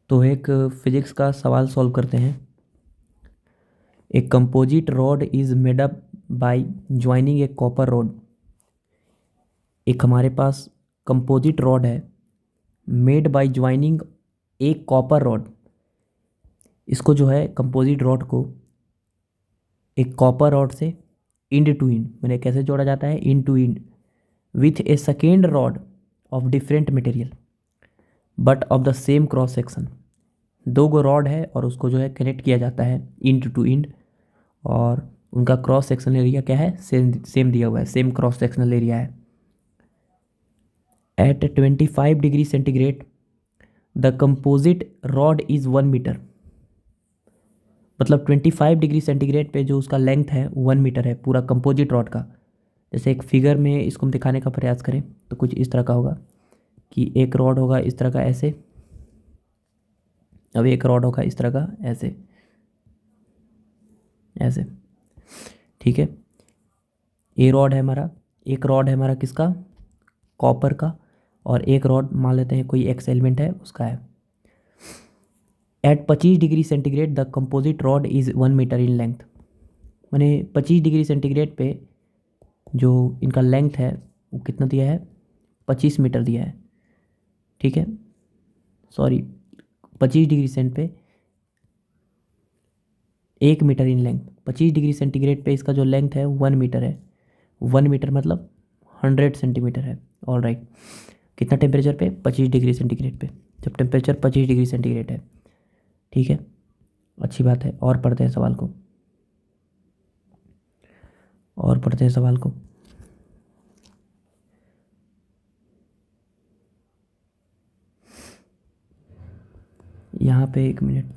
तो एक फिजिक्स का सवाल सॉल्व करते हैं। A composite rod is made up by joining a copper rod. एक हमारे पास कंपोजिट रॉड है made by joining a copper rod. इसको जो है कंपोजिट रॉड को एक कॉपर रॉड से इंड टू इंड मैंने कैसे जोड़ा जाता है, end to end with a second rod of different material but of the same cross section. दो गो रॉड है और उसको जो है कनेक्ट किया जाता है इंड टू इंड, और उनका क्रॉस सेक्शनल एरिया क्या है, सेम दिया हुआ है, सेम क्रॉस सेक्शनल एरिया है। At 25 degree centigrade the composite rod is 1 metre. मतलब 25 डिग्री सेंटीग्रेड पे जो उसका लेंथ है 1 मीटर है पूरा कंपोजिट रॉड का। जैसे एक फिगर में इसको हम दिखाने का प्रयास करें तो कुछ इस तरह का होगा कि एक रॉड होगा इस तरह का ऐसे, अब एक रॉड होगा इस तरह का ऐसे ऐसे, ठीक है। ए रॉड है हमारा, एक रॉड है हमारा किसका, कॉपर का, और एक रॉड मान लेते हैं कोई एक्स एलिमेंट है उसका है। At 25 degree centigrade the composite rod is 1 metre in length. मैंने 25 डिग्री सेंटीग्रेड पे जो इनका लेंथ है वो कितना दिया है, 25 मीटर दिया है, ठीक है। सॉरी, 25 डिग्री सेंट पे 1 metre in length. 25 degree centigrade पे इसका जो लेंथ है 1 मीटर है। 1 मीटर मतलब 100 सेंटीमीटर है। ऑल राइट, कितना टेम्परेचर पे, 25 डिग्री सेंटीग्रेड पे, जब टेम्परेचर 25 डिग्री सेंटीग्रेड है, ठीक है। अच्छी बात है, और पढ़ते हैं सवाल को, और पढ़ते हैं सवाल को। यहाँ पे 1 मिनट,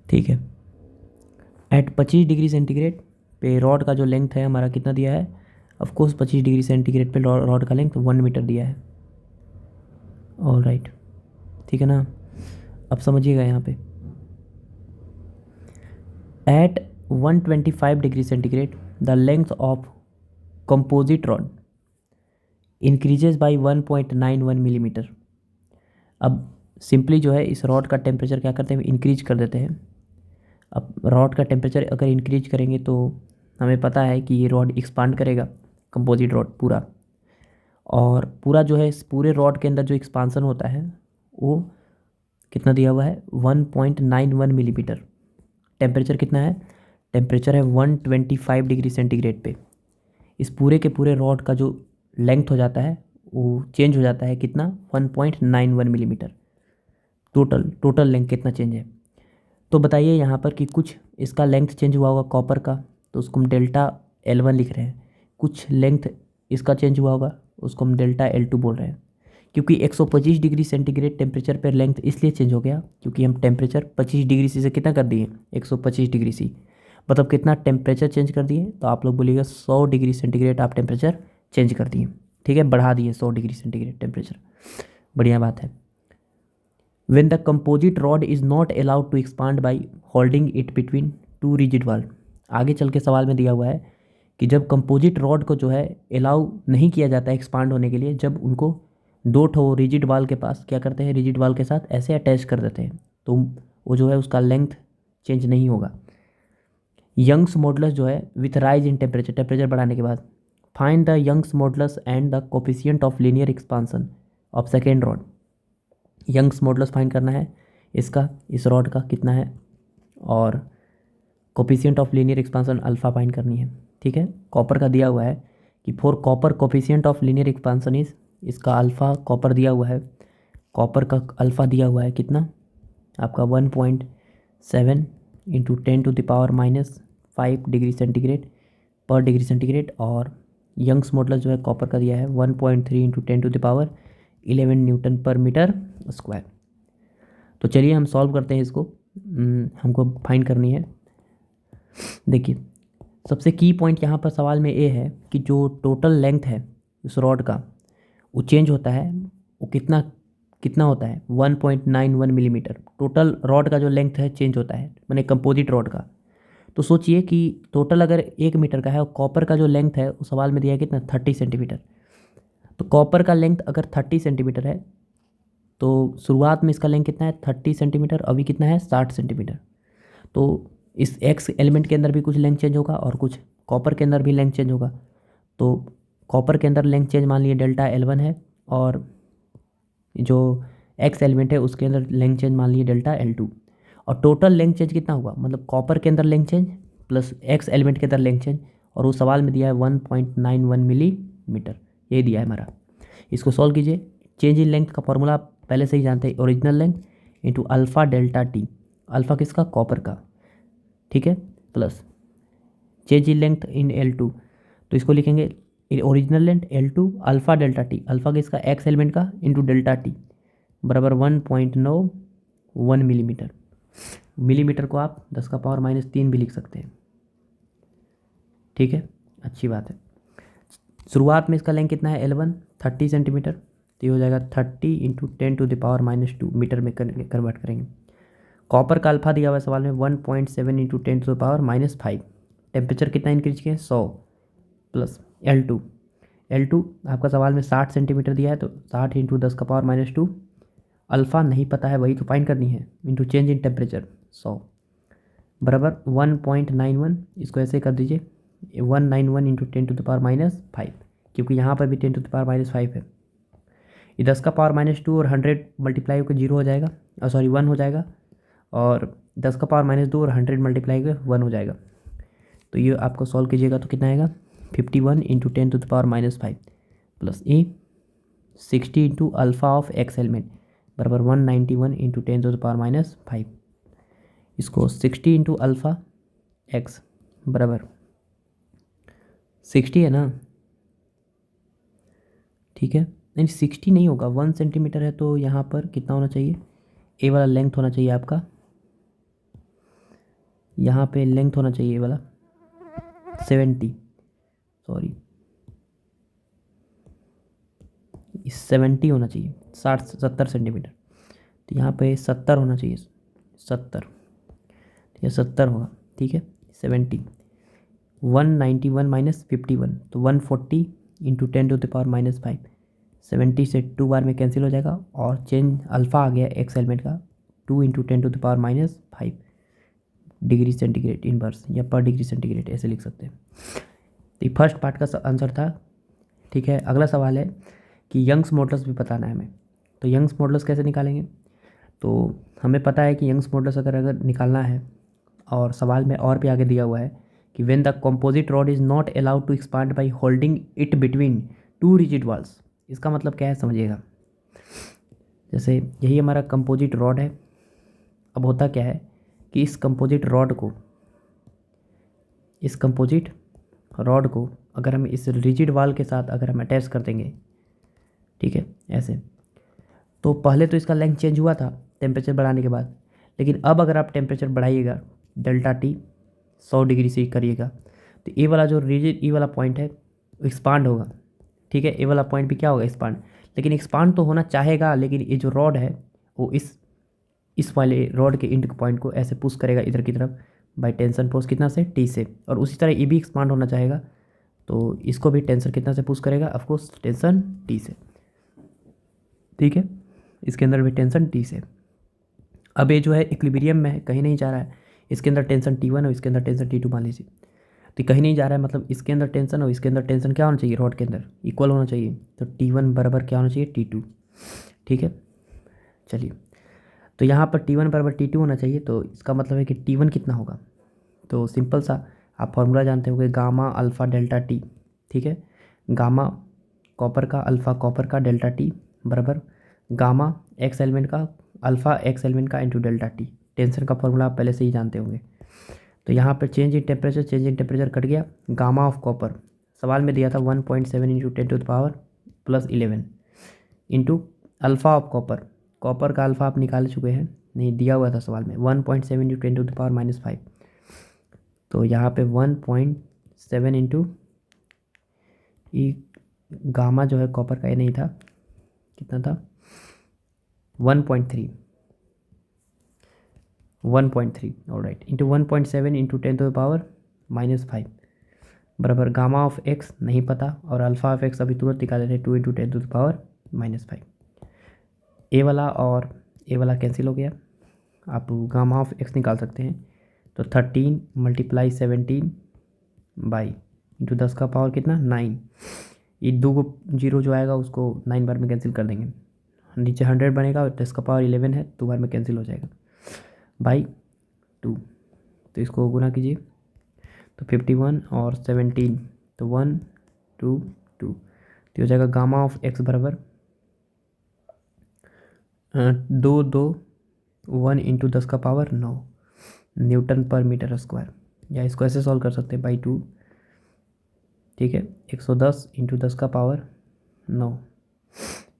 ठीक है। एट 25 डिग्री सेंटीग्रेड पे रॉड का जो लेंथ है हमारा कितना दिया है, ऑफ कोर्स 25 डिग्री सेंटीग्रेड पे रॉड का लेंथ 1 मीटर दिया है। ऑल राइट, ठीक है ना। अब समझिएगा यहाँ पे, at 125 degree centigrade the length of composite rod increases by 1.91 millimetre. अब सिंपली जो है इस रॉड का टेम्परेचर क्या करते हैं, इंक्रीज कर देते हैं। अब रॉड का टेम्परेचर अगर इंक्रीज करेंगे तो हमें पता है कि ये रॉड एक्सपांड करेगा, कंपोजिट रॉड पूरा, और पूरा जो है इस पूरे रॉड के अंदर जो एक्सपांसन होता है वो कितना दिया हुआ है, 1.91 मिलीमीटर। टेम्परेचर कितना है, टेम्परेचर है 125 डिग्री सेंटीग्रेड पे। इस पूरे के पूरे रॉड का जो लेंथ हो जाता है वो चेंज हो जाता है कितना, 1.91 मिलीमीटर। टोटल लेंथ कितना चेंज है। तो बताइए यहाँ पर कि कुछ इसका लेंथ चेंज हुआ होगा कॉपर का, तो उसको हम डेल्टा L1 लिख रहे हैं। कुछ लेंथ इसका चेंज हुआ होगा, उसको हम डेल्टा L2 बोल रहे हैं। क्योंकि 125 डिग्री सेंटीग्रेड टेम्परेचर पर लेंथ इसलिए चेंज हो गया क्योंकि हम टेम्परेचर 25 डिग्री सी से कितना कर दिए, 125 डिग्री सी, मतलब कितना टेम्परेचर चेंज कर दिए। तो आप लोग बोलिएगा 100 डिग्री सेंटीग्रेड आप टेम्परेचर चेंज कर दिए, ठीक है, बढ़ा दिए 100 डिग्री सेंटीग्रेड टेम्परेचर। बढ़िया बात है। When the composite rod is not allowed to expand by holding it between two rigid wall। आगे चल के सवाल में दिया हुआ है कि जब कंपोजिट रॉड को जो है अलाउ नहीं किया जाता है एक्सपांड होने के लिए, जब उनको दो ठो रिजिड वाल के पास क्या करते हैं, रिजिड वाल के साथ ऐसे अटैच कर देते हैं, तो वो जो है उसका लेंथ चेंज नहीं होगा। यंग्स मॉडुलस जो है with rise in temperature, temperature बढ़ाने के बाद, find the Young's modulus and the coefficient of linear expansion of second rod. Young's modulus find करना है इसका, इस रॉड का कितना है, और coefficient of linear expansion alpha find करनी है, ठीक है। कॉपर का दिया हुआ है कि for copper coefficient of linear expansion is, इसका अल्फा कॉपर दिया हुआ है, कॉपर का अल्फा दिया हुआ है कितना आपका 1.7 इंटू 10⁻⁻5 डिग्री सेंटीग्रेड पर डिग्री सेंटीग्रेड, और यंग्स मॉडुलस जो है कॉपर का दिया है 1.3 इंटू 10⁻11 न्यूटन पर मीटर स्क्वायर। तो चलिए हम सॉल्व करते हैं इसको, हमको फाइंड करनी है। देखिए सबसे की पॉइंट यहाँ पर सवाल में ये है कि जो टोटल लेंथ है उस रॉड का वो चेंज होता है, वो कितना कितना होता है, 1.91 मिलीमीटर। टोटल रॉड का जो लेंथ है चेंज होता है, मैंने कंपोजिट रॉड का। तो सोचिए कि टोटल अगर 1 मीटर का है और कॉपर का जो लेंथ है उस सवाल में दिया है कितना, 30 सेंटीमीटर। तो कॉपर का लेंथ अगर 30 सेंटीमीटर है तो शुरुआत में इसका लेंथ कितना है 30 सेंटीमीटर, अभी कितना है 60 सेंटीमीटर। तो इस एक्स एलिमेंट के अंदर भी कुछ लेंथ चेंज होगा और कुछ कॉपर के अंदर भी लेंथ चेंज होगा। तो कॉपर के अंदर लेंथ चेंज मान लीजिए डेल्टा L1 है और जो एक्स एलिमेंट है उसके अंदर लेंथ चेंज मान लीजिए डेल्टा L2। और टोटल लेंथ चेंज कितना हुआ, मतलब कॉपर के अंदर length change plus x element के अंदर लेंथ चेंज, और वो सवाल में दिया है 1.91 मिलीमीटर, यही दिया है हमारा। इसको सॉल्व कीजिए। चेंज इन लेंथ का फॉर्मूला आप पहले से ही जानते हैं, original length into alpha delta T, alpha किसका, कॉपर का, ठीक है, plus change in length in L2, तो इसको लिखेंगे original length L2 alpha delta T, alpha किसका, एक्स एलिमेंट का, इंटू डेल्टा टी बराबर 1.91 मिलीमीटर। मिलीमीटर को आप 10⁻³ भी लिख सकते हैं, ठीक है, अच्छी बात है। शुरुआत में इसका लेंथ कितना है L1 30 सेंटीमीटर, तो ये हो जाएगा 30 इंटू 10⁻² मीटर में कन्वर्ट करेंगे। कॉपर का अल्फा दिया हुआ है सवाल में 1.7 इंटू 10⁻⁵। टेम्परेचर कितना इंक्रीज किया है 100 प्लस L2 आपका सवाल में 60 सेंटीमीटर दिया है, तो 60 इंटू 10⁻²। अल्फ़ा नहीं पता है, वही तो फाइंड करनी है, इंटू चेंज इन टेम्परेचर 100 बराबर 1.91। इसको ऐसे कर दीजिए 191 इंटू 10⁻⁵, क्योंकि यहाँ पर भी 10⁻⁵ है। ये 10⁻² और 100 मल्टीप्लाई होकर 0 हो जाएगा, और सॉरी 1 हो जाएगा, और 10⁻² और 100 मल्टीप्लाई होकर 1 हो जाएगा। तो ये आपको सॉल्व कीजिएगा तो कितना आएगा 51 into 10⁻⁵ plus 60 into alpha of x element बराबर 191 इंटू 10⁻⁵। इसको 60 इंटू अल्फ़ा एक्स बराबर 60 है ना, ठीक है, नहीं 60 नहीं होगा, 1 सेंटीमीटर है, तो यहाँ पर कितना होना चाहिए, ए वाला लेंथ होना चाहिए आपका, यहाँ पे लेंथ होना चाहिए ए वाला 70 होना चाहिए, 70 सेंटीमीटर, तो यहाँ पे 70 होना चाहिए, 70, ठीक है 70 होगा, ठीक है 70 191 माइनस 51, तो 140 इंटू 10⁻⁵। 70 से 2 बार में कैंसिल हो जाएगा, और चेंज अल्फ़ा आ गया एक्स एलिमेंट का 2 इंटू 10⁻⁵ डिग्री सेंटीग्रेड इनवर्स, या पर डिग्री सेंटीग्रेड ऐसे लिख सकते हैं। तो ये फर्स्ट पार्ट का आंसर था, ठीक है। अगला सवाल है कि यंग्स मॉडल्स भी बताना है हमें, तो यंग्स मॉडल्स कैसे निकालेंगे। तो हमें पता है कि यंग्स मॉडल्स अगर निकालना है, और सवाल में और भी आगे दिया हुआ है कि when the composite rod is not allowed to expand by holding it between 2 rigid walls. इसका मतलब क्या है समझिएगा, जैसे यही हमारा कंपोजिट रॉड है। अब होता क्या है कि इस कंपोजिट रॉड को अगर हम इस रिजिड वॉल के साथ अगर हम अटैच कर देंगे, ठीक है ऐसे, तो पहले तो इसका लेंथ चेंज हुआ था टेम्परेचर बढ़ाने के बाद, लेकिन अब अगर आप टेम्परेचर बढ़ाइएगा डेल्टा टी 100 डिग्री से करिएगा, तो ए वाला जो रिजिड ई वाला पॉइंट है वो एक्सपांड होगा, ठीक है, ए वाला पॉइंट भी क्या होगा एक्सपांड, लेकिन एक्सपांड तो होना चाहेगा, लेकिन ये जो रॉड है वो इस वाले रॉड के इंड पॉइंट को ऐसे पुश करेगा इधर की तरफ बाय टेंशन फोर्स कितना से टी से, और उसी तरह ये भी एक्सपांड होना चाहेगा, तो इसको भी टेंशन कितना से पुश करेगा, ऑफकोर्स टेंशन टी से, ठीक है, इसके अंदर भी टेंशन टी से। अब ये जो है इक्विलिब्रियम में है, कहीं नहीं जा रहा है, इसके अंदर टेंशन T1 और इसके अंदर टेंशन T2 मान लीजिए, तो कहीं नहीं जा रहा है, मतलब इसके अंदर टेंशन और इसके अंदर टेंशन क्या होना चाहिए, रॉड के अंदर इक्वल होना चाहिए, तो T1 बराबर क्या होना चाहिए T2, ठीक है। चलिए, तो यहाँ पर T1 बराबर T2 होना चाहिए, तो इसका मतलब है कि T1 कितना होगा, तो सिंपल सा आप फॉर्मूला जानते होंगे, गामा अल्फ़ा डेल्टा टी, ठीक है, गामा कॉपर का, अल्फ़ा कॉपर का, डेल्टा टी बराबर गामा एक्स एलिमेंट का, अल्फ़ा एक्स एलिमेंट का इंटू डेल्टा टी। टेंशन का फॉर्मूला आप पहले से ही जानते होंगे। तो यहाँ पर चेंज इन टेम्परेचर कट गया, गामा ऑफ कॉपर सवाल में दिया था 1.7 into 10⁻+11 into alpha of copper का अल्फ़ा आप निकाल चुके हैं, नहीं दिया हुआ था सवाल में 1.7 इंटू 10⁻⁵, तो यहाँ पे 1.7 इंटू ई गामा जो है कॉपर का ये नहीं था, कितना था 1.3 ऑलराइट, इंटू 1.7 इंटू 10⁻⁵, बराबर गामा ऑफ एक्स नहीं पता और अल्फ़ा ऑफ एक्स अभी तुरंत निकाले थे 2 × 10⁻⁻⁻। ए वाला कैंसिल हो गया। आप गामा ऑफ एक्स निकाल सकते हैं तो 13 × 17 बाई इंटू 10⁻⁹ कितना 9। ये 2 जीरो जो आएगा उसको 9 बार में कैंसिल कर देंगे। नीचे 100 बनेगा और 10⁻11 है 2 बार में कैंसिल हो जाएगा बाई 2। तो इसको गुना कीजिए तो 51 और 17 तो 1 2 2 तो हो जाएगा गामा ऑफ एक्स बराबर 1 × 10⁻9 न्यूटन पर मीटर स्क्वायर। या इसको ऐसे सॉल्व कर सकते हैं बाई 2। ठीक है 110 × 10⁻9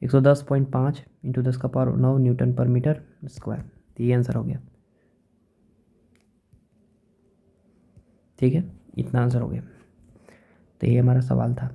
110.5 × 10⁻9 न्यूटन पर मीटर स्क्वायर। तो ये आंसर हो गया। ठीक है इतना आंसर हो गया। तो ये हमारा सवाल था।